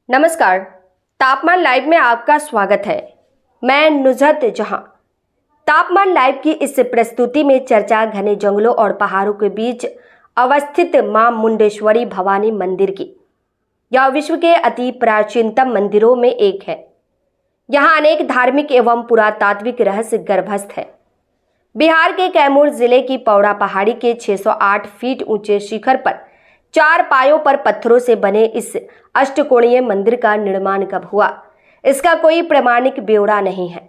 नमस्कार, तापमान लाइव में आपका स्वागत है। मैं नुजरत जहां। तापमान लाइव की इस प्रस्तुति में चर्चा घने जंगलों और पहाड़ों के बीच अवस्थित मां मुंडेश्वरी भवानी मंदिर की। यह विश्व के अति प्राचीनतम मंदिरों में एक है। यहाँ अनेक धार्मिक एवं पुरातात्विक रहस्य गर्भस्थ है। बिहार के कैमूर जिले की पौड़ा पहाड़ी के 608 फीट ऊंचे शिखर पर 4 पायों पर पत्थरों से बने इस अष्टकोणीय मंदिर का निर्माण कब हुआ, इसका कोई प्रमाणिक ब्यौरा नहीं है।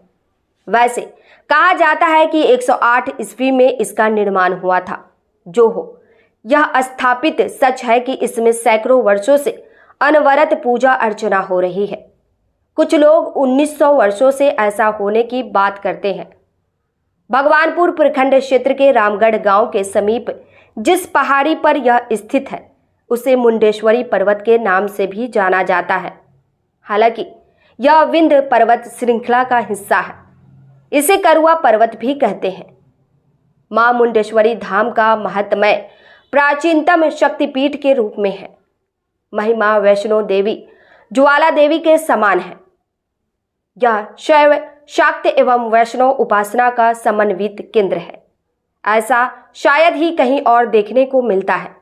वैसे कहा जाता है कि 108 ईस्वी में इसका निर्माण हुआ था। जो हो, यह स्थापित सच है कि इसमें सैकड़ों वर्षों से अनवरत पूजा अर्चना हो रही है। कुछ लोग 1900 वर्षों से ऐसा होने की बात करते हैं। भगवानपुर प्रखंड क्षेत्र के रामगढ़ गांव के समीप जिस पहाड़ी पर यह स्थित है उसे मुंडेश्वरी पर्वत के नाम से भी जाना जाता है। हालांकि यह विंध्य पर्वत श्रृंखला का हिस्सा है। इसे करुआ पर्वत भी कहते हैं। मां मुंडेश्वरी धाम का महात्म्य प्राचीनतम शक्तिपीठ के रूप में है। महिमा वैष्णो देवी, ज्वाला देवी के समान है। यह शैव, शाक्त एवं वैष्णव उपासना का समन्वित केंद्र है। ऐसा शायद ही कहीं और देखने को मिलता है।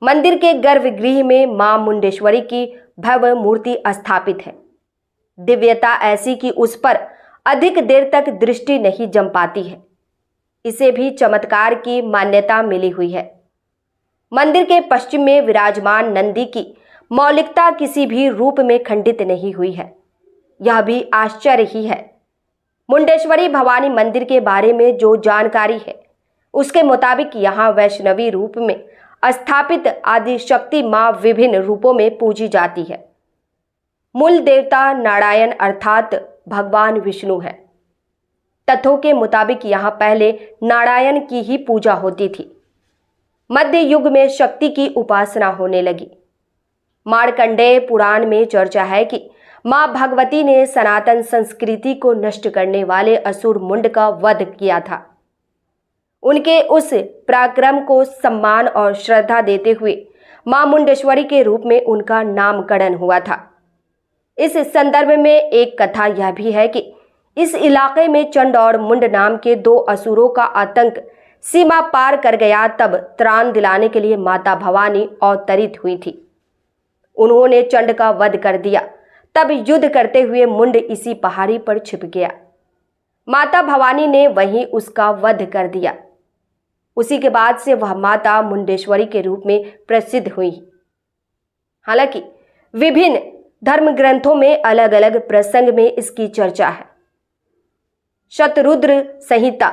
मंदिर के गर्भगृह में मां मुंडेश्वरी की भव्य मूर्ति स्थापित है। दिव्यता ऐसी कि उस पर अधिक देर तक दृष्टि नहीं जम पाती है। इसे भी चमत्कार की मान्यता मिली हुई है। मंदिर के पश्चिम में विराजमान नंदी की मौलिकता किसी भी रूप में खंडित नहीं हुई है। यह भी आश्चर्य ही है। मुंडेश्वरी भवानी मंदिर के बारे में जो जानकारी है उसके मुताबिक यहाँ वैष्णवी रूप में स्थापित आदि शक्ति मां विभिन्न रूपों में पूजी जाती है। मूल देवता नारायण अर्थात भगवान विष्णु है। तथ्यों के मुताबिक यहाँ पहले नारायण की ही पूजा होती थी। मध्य युग में शक्ति की उपासना होने लगी। मार्कंडेय पुराण में चर्चा है कि मां भगवती ने सनातन संस्कृति को नष्ट करने वाले असुर मुंड का वध किया था। उनके उस पराक्रम को सम्मान और श्रद्धा देते हुए मां मुंडेश्वरी के रूप में उनका नामकरण हुआ था। इस संदर्भ में एक कथा यह भी है कि इस इलाके में चंड और मुंड नाम के 2 असुरों का आतंक सीमा पार कर गया। तब त्राण दिलाने के लिए माता भवानी अवतरित हुई थी। उन्होंने चंड का वध कर दिया। तब युद्ध करते हुए मुंड इसी पहाड़ी पर छिप गया। माता भवानी ने वहीं उसका वध कर दिया। उसी के बाद से वह माता मुंडेश्वरी के रूप में प्रसिद्ध हुई। हालांकि विभिन्न धर्म ग्रंथों में अलग अलग प्रसंग में इसकी चर्चा है। शतरुद्र संहिता,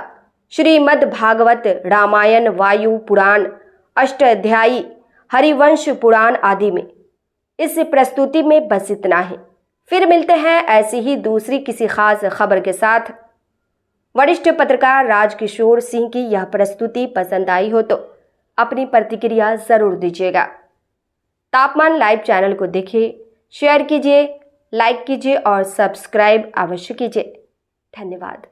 श्रीमद् भागवत, रामायण, वायु पुराण, अष्टाध्यायी, हरिवंश पुराण आदि में। इस प्रस्तुति में बस इतना ही। फिर मिलते हैं ऐसी ही दूसरी किसी खास खबर के साथ। वरिष्ठ पत्रकार राजकिशोर सिंह की यह प्रस्तुति पसंद आई हो तो अपनी प्रतिक्रिया जरूर दीजिएगा। तापमान लाइव चैनल को देखिए, शेयर कीजिए, लाइक कीजिए और सब्सक्राइब अवश्य कीजिए। धन्यवाद।